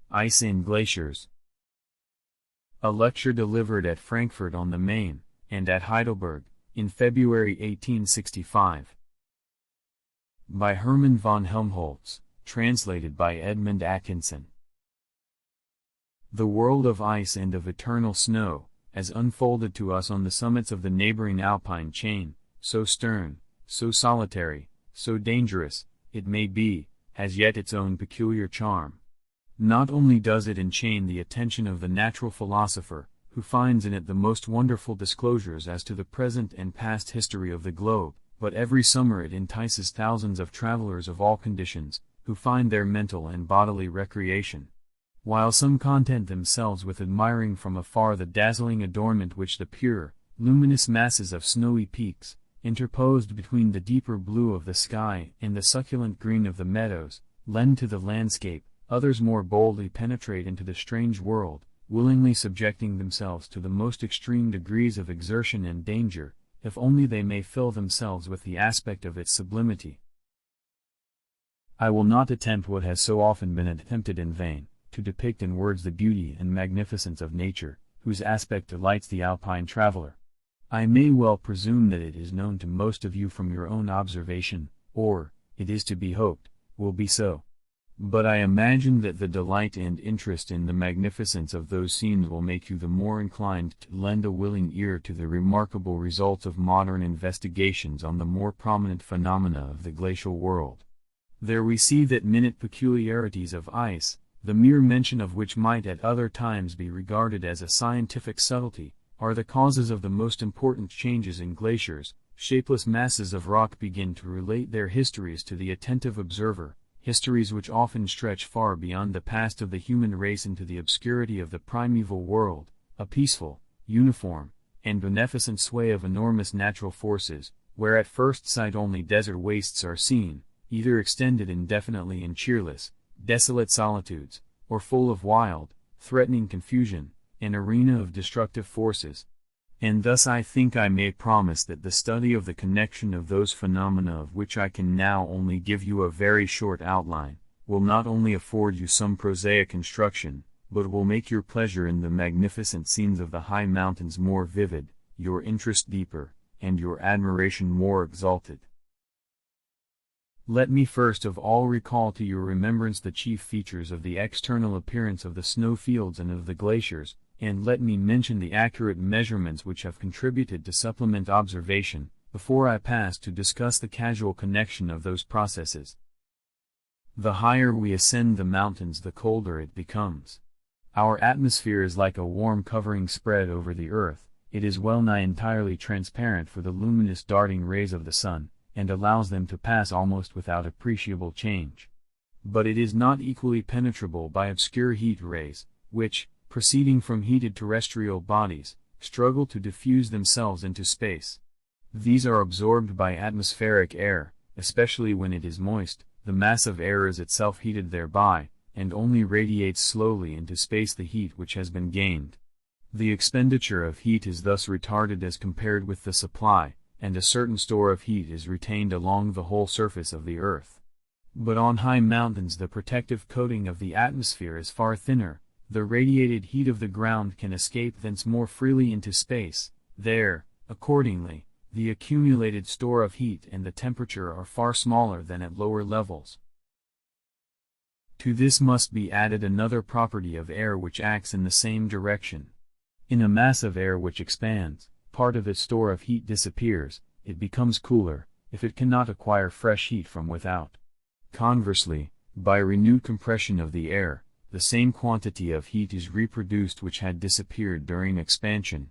Ice in Glaciers. A lecture delivered at Frankfurt on the Main, and at Heidelberg, in February 1865. By Hermann von Helmholtz, translated by Edmund Atkinson. The world of ice and of eternal snow, as unfolded to us on the summits of the neighboring Alpine chain, so stern, so solitary, so dangerous, it may be, has yet its own peculiar charm. Not only does it enchain the attention of the natural philosopher, who finds in it the most wonderful disclosures as to the present and past history of the globe, but every summer it entices thousands of travelers of all conditions, who find there mental and bodily recreation. While some content themselves with admiring from afar the dazzling adornment which the pure, luminous masses of snowy peaks, interposed between the deeper blue of the sky and the succulent green of the meadows, lend to the landscape, others more boldly penetrate into the strange world, willingly subjecting themselves to the most extreme degrees of exertion and danger, if only they may fill themselves with the aspect of its sublimity. I will not attempt what has so often been attempted in vain, to depict in words the beauty and magnificence of nature, whose aspect delights the Alpine traveler. I may well presume that it is known to most of you from your own observation, or, it is to be hoped, will be so. But I imagine that the delight and interest in the magnificence of those scenes will make you the more inclined to lend a willing ear to the remarkable results of modern investigations on the more prominent phenomena of the glacial world. There we see that minute peculiarities of ice, the mere mention of which might at other times be regarded as a scientific subtlety, are the causes of the most important changes in glaciers. Shapeless masses of rock begin to relate their histories to the attentive observer, histories which often stretch far beyond the past of the human race into the obscurity of the primeval world, a peaceful, uniform, and beneficent sway of enormous natural forces, where at first sight only desert wastes are seen, either extended indefinitely in cheerless, desolate solitudes, or full of wild, threatening confusion, an arena of destructive forces. And thus I think I may promise that the study of the connection of those phenomena of which I can now only give you a very short outline, will not only afford you some prosaic instruction, but will make your pleasure in the magnificent scenes of the high mountains more vivid, your interest deeper, and your admiration more exalted. Let me first of all recall to your remembrance the chief features of the external appearance of the snow fields and of the glaciers, and let me mention the accurate measurements which have contributed to supplement observation, before I pass to discuss the causal connection of those processes. The higher we ascend the mountains the colder it becomes. Our atmosphere is like a warm covering spread over the earth, it is well nigh entirely transparent for the luminous darting rays of the sun, and allows them to pass almost without appreciable change. But it is not equally penetrable by obscure heat rays, which, proceeding from heated terrestrial bodies, struggle to diffuse themselves into space. These are absorbed by atmospheric air, especially when it is moist, the mass of air is itself heated thereby, and only radiates slowly into space the heat which has been gained. The expenditure of heat is thus retarded as compared with the supply, and a certain store of heat is retained along the whole surface of the earth. But on high mountains the protective coating of the atmosphere is far thinner. The radiated heat of the ground can escape thence more freely into space. There, accordingly, the accumulated store of heat and the temperature are far smaller than at lower levels. To this must be added another property of air which acts in the same direction. In a mass of air which expands, part of its store of heat disappears, it becomes cooler, if it cannot acquire fresh heat from without. Conversely, by renewed compression of the air, the same quantity of heat is reproduced which had disappeared during expansion.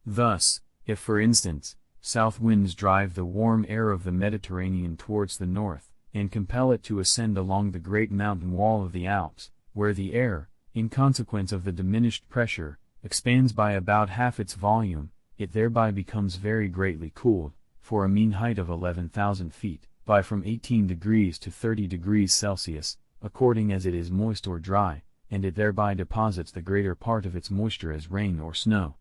Thus, if for instance, south winds drive the warm air of the Mediterranean towards the north, and compel it to ascend along the great mountain wall of the Alps, where the air, in consequence of the diminished pressure, expands by about half its volume, it thereby becomes very greatly cooled, for a mean height of 11,000 feet, by from 18 degrees to 30 degrees Celsius, according as it is moist or dry, and it thereby deposits the greater part of its moisture as rain or snow.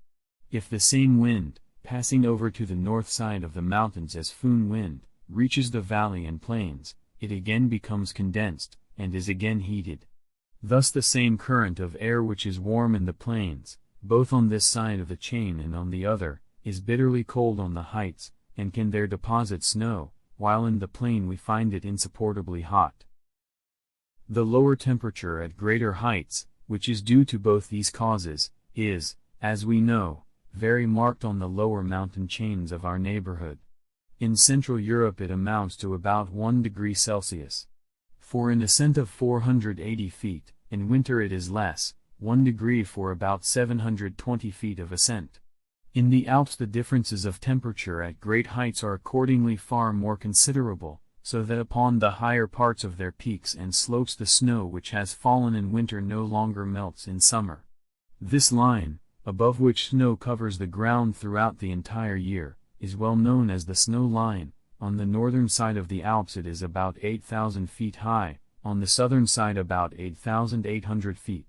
If the same wind, passing over to the north side of the mountains as foehn wind, reaches the valley and plains, it again becomes condensed, and is again heated. Thus the same current of air which is warm in the plains, both on this side of the chain and on the other, is bitterly cold on the heights, and can there deposit snow, while in the plain we find it insupportably hot. The lower temperature at greater heights, which is due to both these causes, is, as we know, very marked on the lower mountain chains of our neighborhood. In Central Europe it amounts to about 1 degree Celsius. For an ascent of 480 feet, in winter it is less, 1 degree for about 720 feet of ascent. In the Alps the differences of temperature at great heights are accordingly far more considerable, so that upon the higher parts of their peaks and slopes the snow which has fallen in winter no longer melts in summer. This line, above which snow covers the ground throughout the entire year, is well known as the snow line. On the northern side of the Alps it is about 8,000 feet high, on the southern side about 8,800 feet.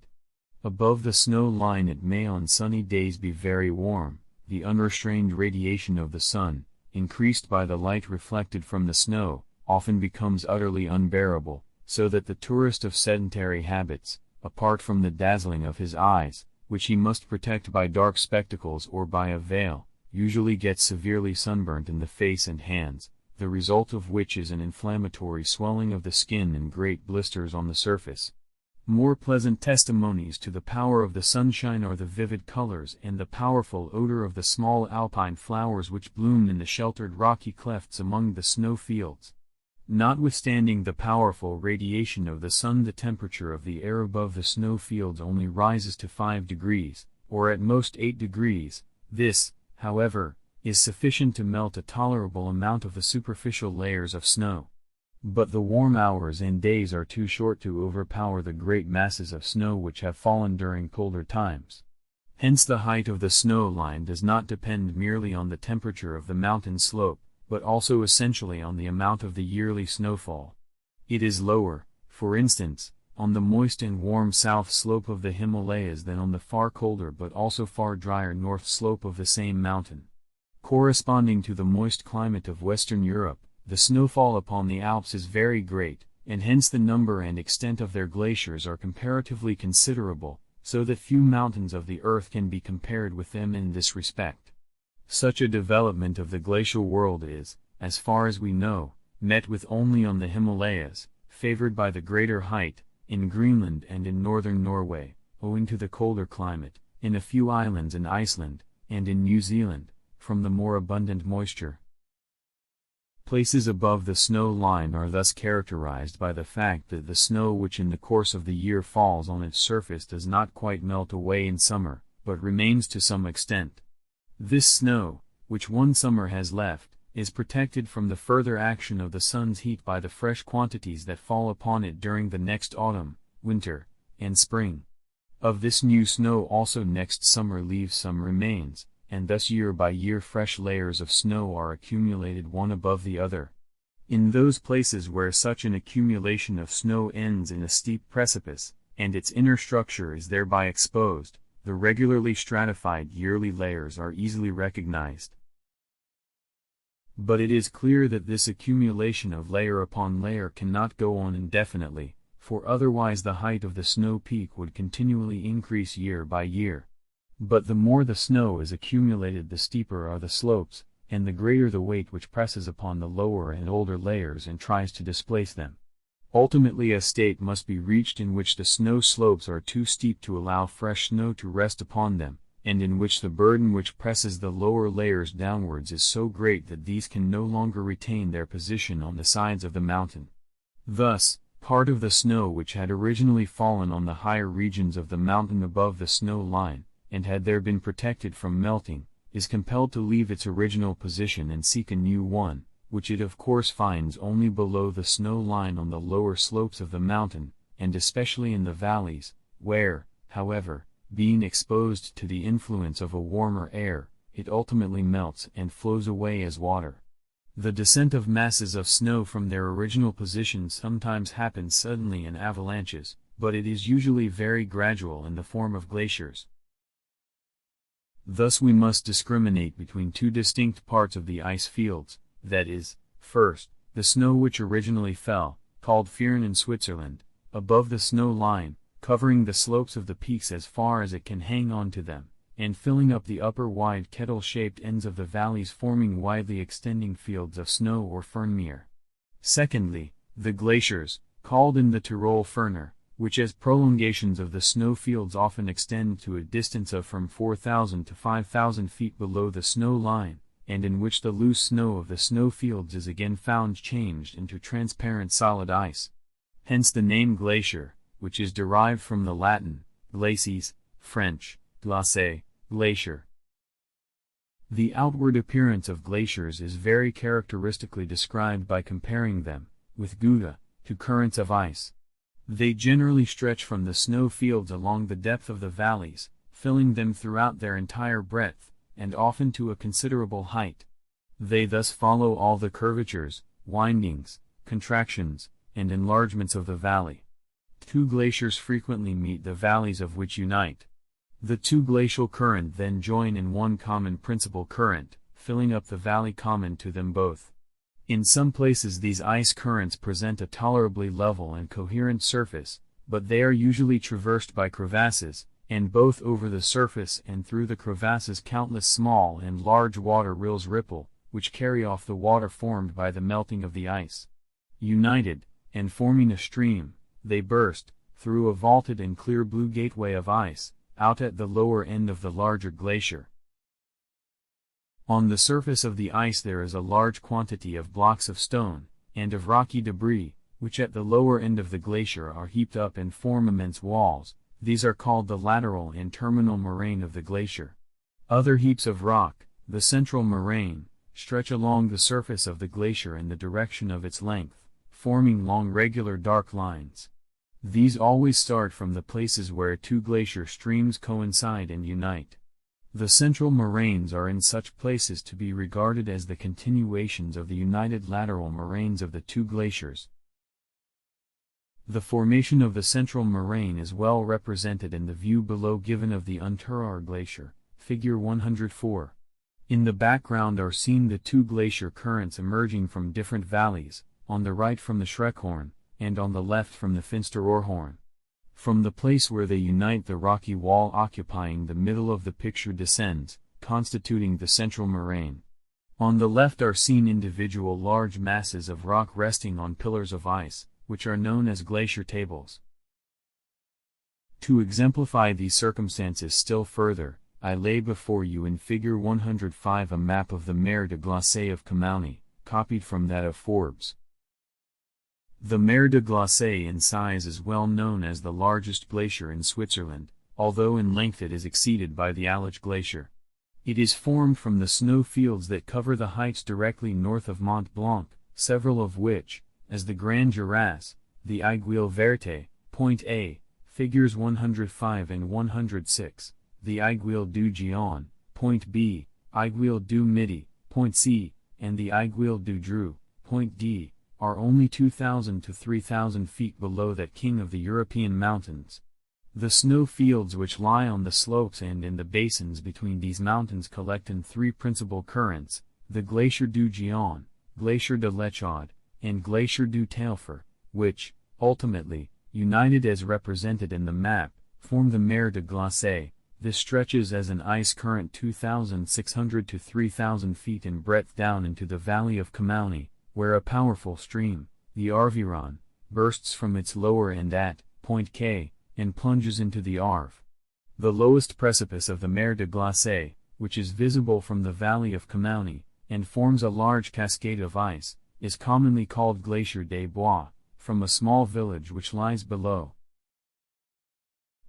Above the snow line it may on sunny days be very warm. The unrestrained radiation of the sun, increased by the light reflected from the snow, often becomes utterly unbearable, so that the tourist of sedentary habits, apart from the dazzling of his eyes, which he must protect by dark spectacles or by a veil, usually gets severely sunburnt in the face and hands, the result of which is an inflammatory swelling of the skin and great blisters on the surface. More pleasant testimonies to the power of the sunshine are the vivid colors and the powerful odor of the small alpine flowers which bloom in the sheltered rocky clefts among the snow fields. Notwithstanding the powerful radiation of the sun, the temperature of the air above the snow fields only rises to 5 degrees, or at most 8 degrees. This, however, is sufficient to melt a tolerable amount of the superficial layers of snow. But the warm hours and days are too short to overpower the great masses of snow which have fallen during colder times. Hence the height of the snow line does not depend merely on the temperature of the mountain slope, but also essentially on the amount of the yearly snowfall. It is lower, for instance, on the moist and warm south slope of the Himalayas than on the far colder but also far drier north slope of the same mountain. Corresponding to the moist climate of Western Europe, the snowfall upon the Alps is very great, and hence the number and extent of their glaciers are comparatively considerable, so that few mountains of the earth can be compared with them in this respect. Such a development of the glacial world is, as far as we know, met with only on the Himalayas, favored by the greater height, in Greenland and in northern Norway, owing to the colder climate, in a few islands in Iceland, and in New Zealand, from the more abundant moisture. Places above the snow line are thus characterized by the fact that the snow which in the course of the year falls on its surface does not quite melt away in summer, but remains to some extent. This snow, which one summer has left, is protected from the further action of the sun's heat by the fresh quantities that fall upon it during the next autumn, winter, and spring. Of this new snow also next summer leaves some remains, and thus year by year fresh layers of snow are accumulated one above the other. In those places where such an accumulation of snow ends in a steep precipice, and its inner structure is thereby exposed, the regularly stratified yearly layers are easily recognized. But it is clear that this accumulation of layer upon layer cannot go on indefinitely, for otherwise the height of the snow peak would continually increase year by year. But the more the snow is accumulated the steeper are the slopes, and the greater the weight which presses upon the lower and older layers and tries to displace them. Ultimately a state must be reached in which the snow slopes are too steep to allow fresh snow to rest upon them, and in which the burden which presses the lower layers downwards is so great that these can no longer retain their position on the sides of the mountain. Thus, part of the snow which had originally fallen on the higher regions of the mountain above the snow line, and had there been protected from melting, is compelled to leave its original position and seek a new one, which it of course finds only below the snow line on the lower slopes of the mountain, and especially in the valleys, where, however, being exposed to the influence of a warmer air, it ultimately melts and flows away as water. The descent of masses of snow from their original position sometimes happens suddenly in avalanches, but it is usually very gradual in the form of glaciers. Thus we must discriminate between two distinct parts of the ice fields, that is, first, the snow which originally fell, called Firn in Switzerland, above the snow line, covering the slopes of the peaks as far as it can hang on to them, and filling up the upper wide kettle-shaped ends of the valleys, forming widely extending fields of snow or fernmeer. Secondly, the glaciers, called in the Tyrol Ferner, which as prolongations of the snow fields often extend to a distance of from 4,000 to 5,000 feet below the snow line, and in which the loose snow of the snow fields is again found changed into transparent solid ice. Hence the name glacier, which is derived from the Latin, glacis, French, glace, glacier. The outward appearance of glaciers is very characteristically described by comparing them, with gouda, to currents of ice. They generally stretch from the snow fields along the depth of the valleys, filling them throughout their entire breadth, and often to a considerable height. They thus follow all the curvatures, windings, contractions, and enlargements of the valley. Two glaciers frequently meet the valleys of which unite. The two glacial currents then join in one common principal current, filling up the valley common to them both. In some places these ice currents present a tolerably level and coherent surface, but they are usually traversed by crevasses, and both over the surface and through the crevasses countless small and large water rills ripple, which carry off the water formed by the melting of the ice. United, and forming a stream, they burst, through a vaulted and clear blue gateway of ice, out at the lower end of the larger glacier. On the surface of the ice there is a large quantity of blocks of stone, and of rocky debris, which at the lower end of the glacier are heaped up and form immense walls. These are called the lateral and terminal moraine of the glacier. Other heaps of rock, the central moraine, stretch along the surface of the glacier in the direction of its length, forming long regular dark lines. These always start from the places where two glacier streams coincide and unite. The central moraines are in such places to be regarded as the continuations of the united lateral moraines of the two glaciers. The formation of the central moraine is well represented in the view below given of the Unteraar Glacier, figure 104. In the background are seen the two glacier currents emerging from different valleys, on the right from the Schreckhorn, and on the left from the Finsteroorhorn. From the place where they unite the rocky wall occupying the middle of the picture descends, constituting the central moraine. On the left are seen individual large masses of rock resting on pillars of ice, which are known as glacier tables. To exemplify these circumstances still further, I lay before you in figure 105 a map of the Mer de Glace of Comauny, copied from that of Forbes. The Mer de Glace in size is well known as the largest glacier in Switzerland, although in length it is exceeded by the Aletsch Glacier. It is formed from the snow fields that cover the heights directly north of Mont Blanc, several of which, as the Grand Jurasse, the Aiguille Verte, Point A, figures 105 and 106, the Aiguille du Géant, Point B, Aiguille du Midi, Point C, and the Aiguille du Dreux, Point D, are only 2,000 to 3,000 feet below that king of the European mountains. The snow fields which lie on the slopes and in the basins between these mountains collect in three principal currents, the Glacier du Géant, Glacier de l'Echaude, and Glacier du Taillefer, which, ultimately, united as represented in the map, form the Mer de Glace. This stretches as an ice current 2,600 to 3,000 feet in breadth down into the valley of Comauny, where a powerful stream, the Arveiron, bursts from its lower end at Point K, and plunges into the Arve. The lowest precipice of the Mer de Glace, which is visible from the valley of Comauny, and forms a large cascade of ice, is commonly called Glacier des Bois, from a small village which lies below.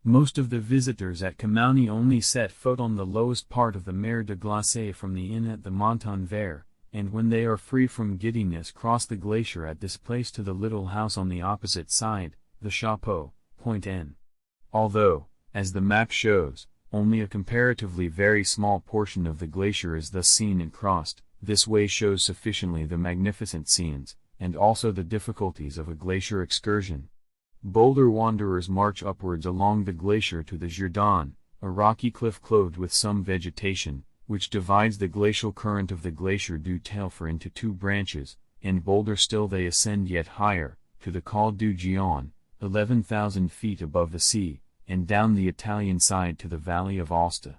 Most of the visitors at Comauny only set foot on the lowest part of the Mer de Glace from the inn at the Montagne Vert, and when they are free from giddiness cross the glacier at this place to the little house on the opposite side, the Chapeau, Point N. Although, as the map shows, only a comparatively very small portion of the glacier is thus seen and crossed, this way shows sufficiently the magnificent scenes, and also the difficulties of a glacier excursion. Boulder wanderers march upwards along the glacier to the Jourdain, a rocky cliff clothed with some vegetation, which divides the glacial current of the Glacier du Taillefer into two branches, and bolder still they ascend yet higher, to the Col du Géant, 11,000 feet above the sea, and down the Italian side to the valley of Aosta.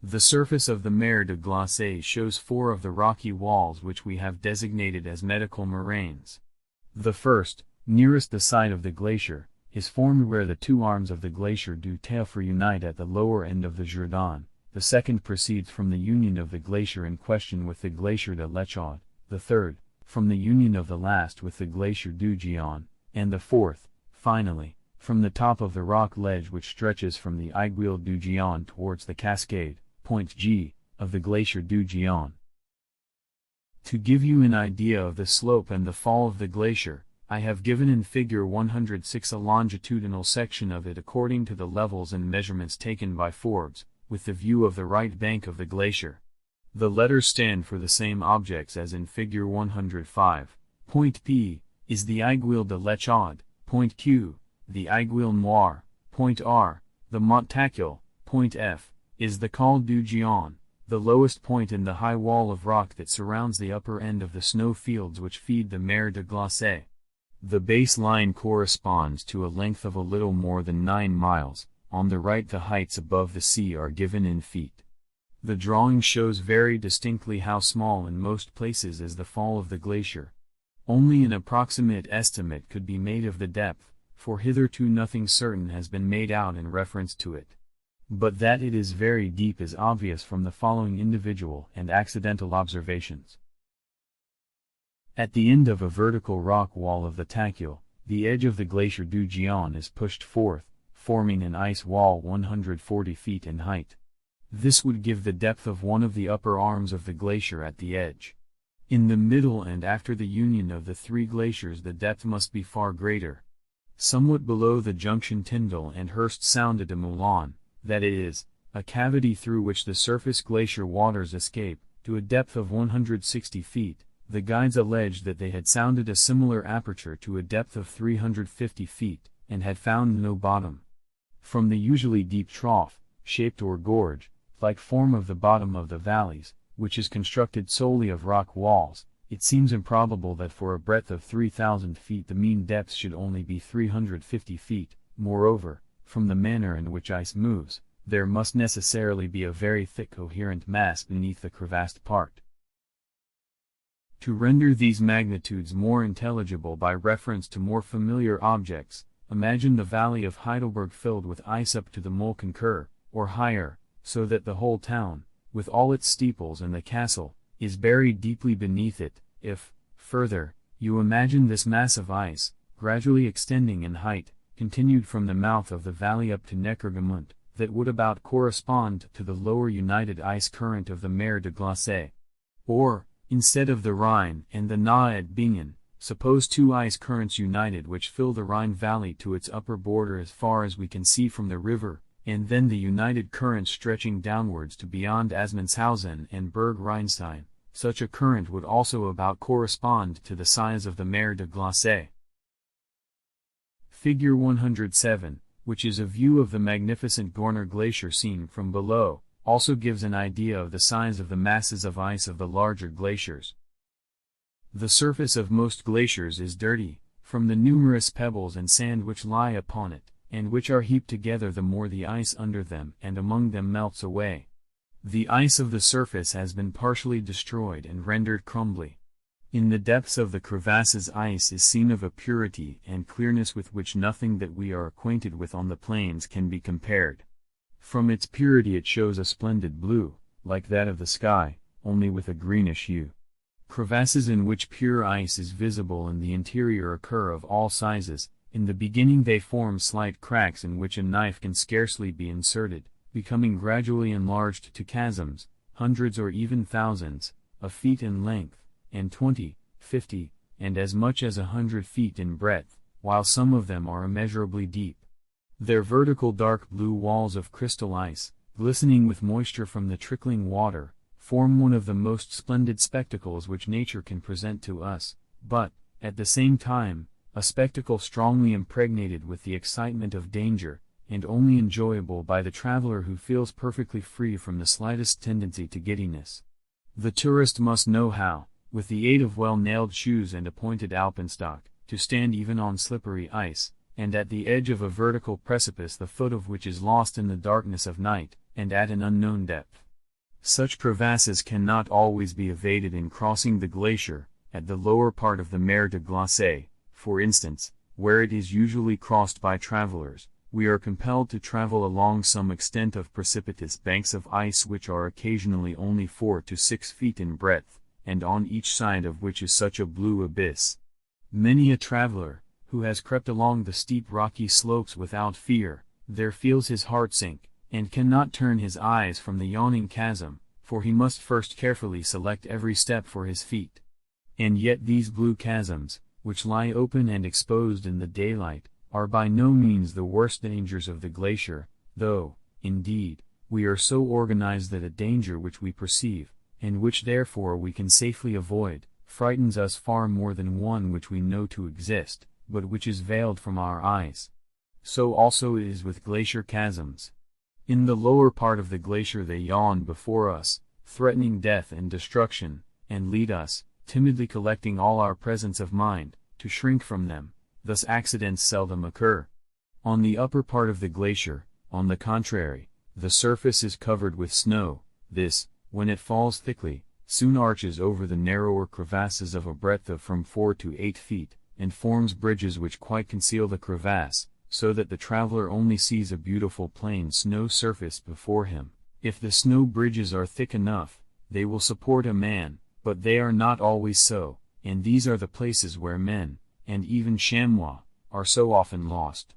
The surface of the Mer de Glace shows 4 of the rocky walls which we have designated as medical moraines. The first, nearest the site of the glacier, is formed where the 2 arms of the Glacier du Tertre unite at the lower end of the Jourdain. The second proceeds from the union of the glacier in question with the Glacier de l'Echaude, the third, from the union of the last with the Glacier du Géant, and the fourth, finally, from the top of the rock ledge which stretches from the Aiguille du Géant towards the cascade, point G, of the Glacier du Géant. To give you an idea of the slope and the fall of the glacier, I have given in Figure 106 a longitudinal section of it according to the levels and measurements taken by Forbes, with the view of the right bank of the glacier. The letters stand for the same objects as in Figure 105. Point P is the Aiguille de l'Echaude, point Q, the Aiguille Noire, point R, the Montacule, point F, is the Col du Géant, the lowest point in the high wall of rock that surrounds the upper end of the snow fields which feed the Mer de Glace. The base line corresponds to a length of a little more than 9 miles. On the right the heights above the sea are given in feet. The drawing shows very distinctly how small in most places is the fall of the glacier. Only an approximate estimate could be made of the depth, for hitherto nothing certain has been made out in reference to it. But that it is very deep is obvious from the following individual and accidental observations. At the end of a vertical rock wall of the Tacule, the edge of the Glacier du Géant is pushed forth, forming an ice wall 140 feet in height. This would give the depth of one of the upper arms of the glacier at the edge. In the middle and after the union of the 3 glaciers the depth must be far greater. Somewhat below the junction Tyndall and Hurst Sound de Moulin, that is, a cavity through which the surface glacier waters escape, to a depth of 160 feet, the guides alleged that they had sounded a similar aperture to a depth of 350 feet, and had found no bottom. From the usually deep trough, shaped or gorge-like form of the bottom of the valleys, which is constructed solely of rock walls, it seems improbable that for a breadth of 3,000 feet the mean depth should only be 350 feet. Moreover, from the manner in which ice moves, there must necessarily be a very thick coherent mass beneath the crevassed part. To render these magnitudes more intelligible by reference to more familiar objects, imagine the valley of Heidelberg filled with ice up to the Molkenkur, or higher, so that the whole town, with all its steeples and the castle, is buried deeply beneath it. If, further, you imagine this mass of ice, gradually extending in height, continued from the mouth of the valley up to Neckargemünd, that would about correspond to the lower united ice current of the Mer de Glace. Or, instead of the Rhine and the Nahe Bingen, suppose 2 ice currents united which fill the Rhine valley to its upper border as far as we can see from the river, and then the united current stretching downwards to beyond Assmannshausen and Berg Rheinstein. Such a current would also about correspond to the size of the Mer de Glace. Figure 107, which is a view of the magnificent Gorner Glacier seen from below, also gives an idea of the size of the masses of ice of the larger glaciers. The surface of most glaciers is dirty, from the numerous pebbles and sand which lie upon it, and which are heaped together the more the ice under them and among them melts away. The ice of the surface has been partially destroyed and rendered crumbly. In the depths of the crevasses ice is seen of a purity and clearness with which nothing that we are acquainted with on the plains can be compared. From its purity it shows a splendid blue, like that of the sky, only with a greenish hue. Crevasses in which pure ice is visible in the interior occur of all sizes. In the beginning they form slight cracks in which a knife can scarcely be inserted, becoming gradually enlarged to chasms, hundreds or even thousands of feet in length, and 20, 50, and as much as 100 feet in breadth, while some of them are immeasurably deep. Their vertical dark blue walls of crystal ice, glistening with moisture from the trickling water, form one of the most splendid spectacles which nature can present to us, but, at the same time, a spectacle strongly impregnated with the excitement of danger, and only enjoyable by the traveler who feels perfectly free from the slightest tendency to giddiness. The tourist must know how, with the aid of well-nailed shoes and a pointed alpenstock, to stand even on slippery ice, and at the edge of a vertical precipice the foot of which is lost in the darkness of night, and at an unknown depth. Such crevasses cannot always be evaded in crossing the glacier. At the lower part of the Mer de Glace, for instance, where it is usually crossed by travelers, we are compelled to travel along some extent of precipitous banks of ice which are occasionally only 4 to 6 feet in breadth, and on each side of which is such a blue abyss. Many a traveler, who has crept along the steep rocky slopes without fear, there feels his heart sink, and cannot turn his eyes from the yawning chasm, for he must first carefully select every step for his feet. And yet these blue chasms, which lie open and exposed in the daylight, are by no means the worst dangers of the glacier, though, indeed, we are so organized that a danger which we perceive, and which therefore we can safely avoid, frightens us far more than one which we know to exist, but which is veiled from our eyes. So also it is with glacier chasms. In the lower part of the glacier they yawn before us, threatening death and destruction, and lead us, timidly collecting all our presence of mind, to shrink from them. Thus accidents seldom occur. On the upper part of the glacier, on the contrary, the surface is covered with snow. This, when it falls thickly, soon arches over the narrower crevasses of a breadth of from 4 to 8 feet, and forms bridges which quite conceal the crevasse, so that the traveler only sees a beautiful plain snow surface before him. If the snow bridges are thick enough, they will support a man, but they are not always so, and these are the places where men, and even chamois, are so often lost.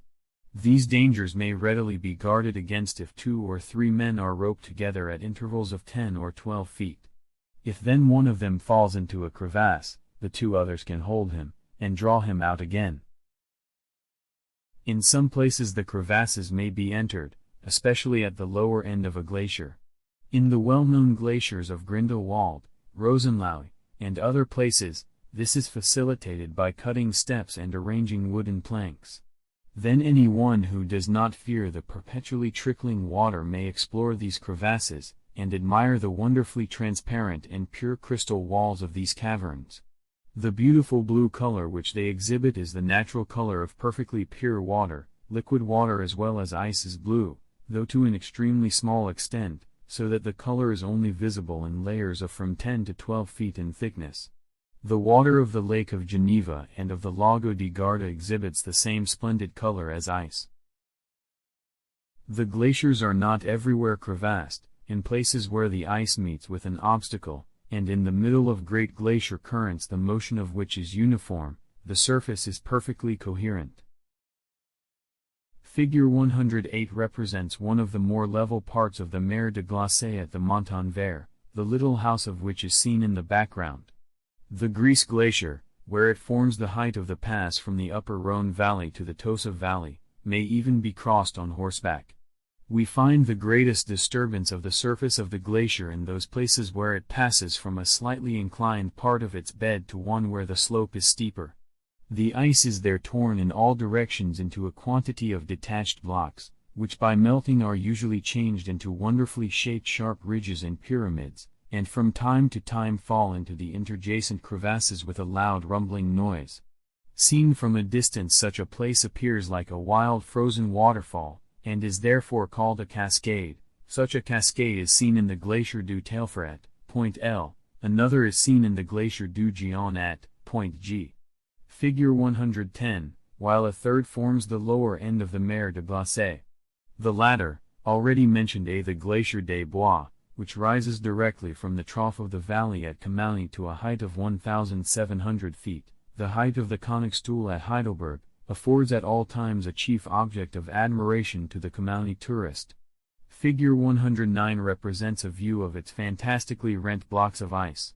These dangers may readily be guarded against if 2 or 3 men are roped together at intervals of 10 or 12 feet. If then one of them falls into a crevasse, the 2 others can hold him, and draw him out again. In some places the crevasses may be entered, especially at the lower end of a glacier. In the well-known glaciers of Grindelwald, Rosenlaui, and other places, this is facilitated by cutting steps and arranging wooden planks. Then anyone who does not fear the perpetually trickling water may explore these crevasses, and admire the wonderfully transparent and pure crystal walls of these caverns. The beautiful blue color which they exhibit is the natural color of perfectly pure water. Liquid water as well as ice is blue, though to an extremely small extent, so that the color is only visible in layers of from 10 to 12 feet in thickness. The water of the Lake of Geneva and of the Lago di Garda exhibits the same splendid color as ice. The glaciers are not everywhere crevassed. In places where the ice meets with an obstacle, and in the middle of great glacier currents the motion of which is uniform, the surface is perfectly coherent. Figure 108 represents one of the more level parts of the Mer de Glace at the Montanvert, the little house of which is seen in the background. The Grise Glacier, where it forms the height of the pass from the upper Rhone Valley to the Tosa Valley, may even be crossed on horseback. We find the greatest disturbance of the surface of the glacier in those places where it passes from a slightly inclined part of its bed to one where the slope is steeper. The ice is there torn in all directions into a quantity of detached blocks, which by melting are usually changed into wonderfully shaped sharp ridges and pyramids, and from time to time fall into the interjacent crevasses with a loud rumbling noise. Seen from a distance such a place appears like a wild frozen waterfall, and is therefore called a cascade. Such a cascade is seen in the Glacier du Telfer at point L, another is seen in the Glacier du Géant at point G. Figure 110, while a third forms the lower end of the Mer de Glace. The latter, already mentioned, the Glacier des Bois, which rises directly from the trough of the valley at Kamali to a height of 1,700 feet, the height of the Königstuhl at Heidelberg, affords at all times a chief object of admiration to the Kamali tourist. Figure 109 represents a view of its fantastically rent blocks of ice.